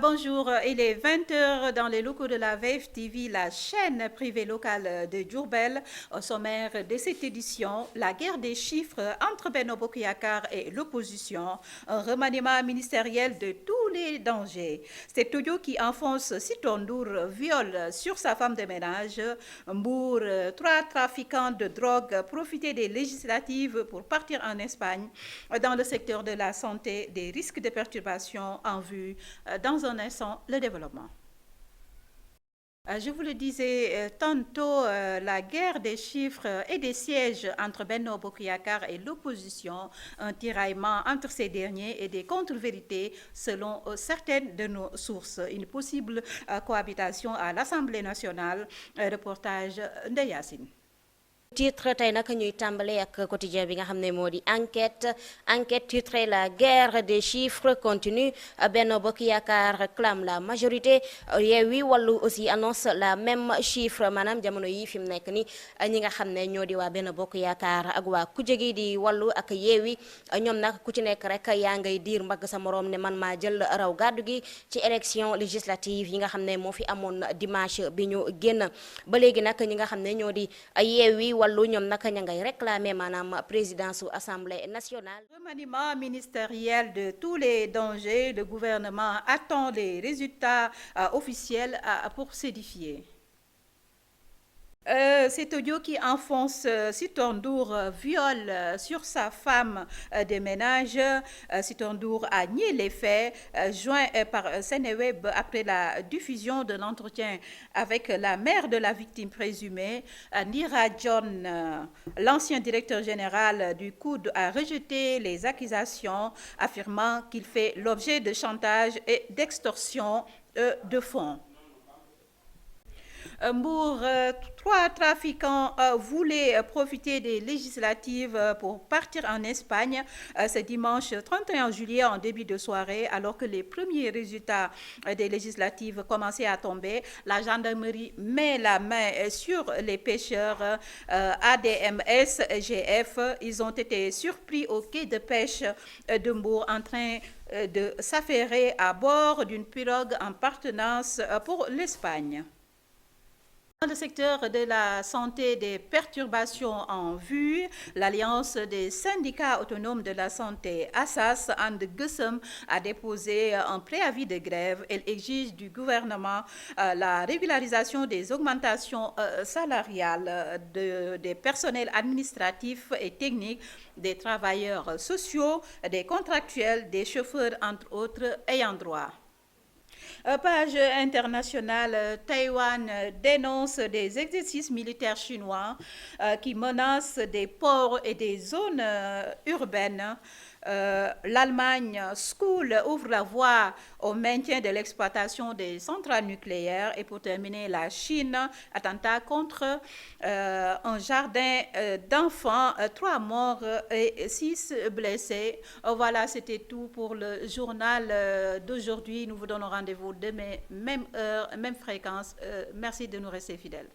Bonjour, il est 20 heures dans les locaux de la VF TV, la chaîne privée locale de Diourbel. Au sommaire de cette édition, la guerre des chiffres entre Benno Bokk Yakaar et l'opposition, un remaniement ministériel de tous les dangers. Cet audio qui enfonce Sitor Ndour viol sur sa femme de ménage. Mbour, 3 trafiquants de drogue profitaient des législatives pour partir en Espagne. Dans le secteur de la santé, des risques de perturbation en vue. Dans un instant, le développement. Je vous le disais tantôt, la guerre des chiffres et des sièges entre Benno Bokk Yakaar et l'opposition, un tiraillement entre ces derniers et des contre-vérités selon certaines de nos sources. Une possible cohabitation à l'Assemblée nationale. Reportage de Yacine. Titre tey nag ñuy tàmbale ak quotidien bi nga xam ne moo di enquête titre la guerre des chiffres continue. Benno Bokk Yakaar clame la majorité. Yewwi Wallu aussi annonce la même chiffre maanaam jamono yi fi mu nekk ni ñi nga xam ne ñoo di waa Benno Bokk Yakaar ak waa kujje gi di Wallu ak Yewwi ñoom nag ku ci nekk rek yaa ngay diir mbagg sa moroom ne man maa jël raw gàddu gi ci élection législative yi nga xam ne moo fi amoon dimanche bi ñu génn. Ba léegi nag ñi nga xam ne ñoo di Yewwi Wallu ñoom naka ña ngay réclamer maanaam présidence su assemblée nationale. Remaniement ministériel de tous les dangers, le gouvernement attend les résultats officiels pour s'édifier. Cet audio qui enfonce Sitor Ndour viol sur sa femme de ménage. Sitor Ndour a nié les faits, joint par Seneweb après la diffusion de l'entretien avec la mère de la victime présumée. Nira John, l'ancien directeur général du COUD, a rejeté les accusations, affirmant qu'il fait l'objet de chantage et d'extorsion de fonds. Mbour, 3 trafiquants voulaient profiter des législatives pour partir en Espagne ce dimanche 31 juillet en début de soirée, alors que les premiers résultats des législatives commençaient à tomber. La gendarmerie met la main sur les pêcheurs ADMS, GF. Ils ont été surpris au quai de pêche de Mbour en train de s'affairer à bord d'une pirogue en partance pour l'Espagne. Dans le secteur de la santé, des perturbations en vue. L'Alliance des syndicats autonomes de la santé, ASAS, And Gueusseum, a déposé un préavis de grève. Elle exige du gouvernement la régularisation des augmentations salariales des personnels administratifs et techniques, des travailleurs sociaux, des contractuels, des chauffeurs, entre autres, ayant droit. Page internationale, Taïwan dénonce des exercices militaires chinois qui menacent des ports et des zones urbaines. L'Allemagne School ouvre la voie au maintien de l'exploitation des centrales nucléaires. Et pour terminer, la Chine, attentat contre un jardin d'enfants, 3 morts et 6 blessés. Voilà, c'était tout pour le journal d'aujourd'hui. Nous vous donnons rendez-vous demain, même heure, même fréquence. Merci de nous rester fidèles.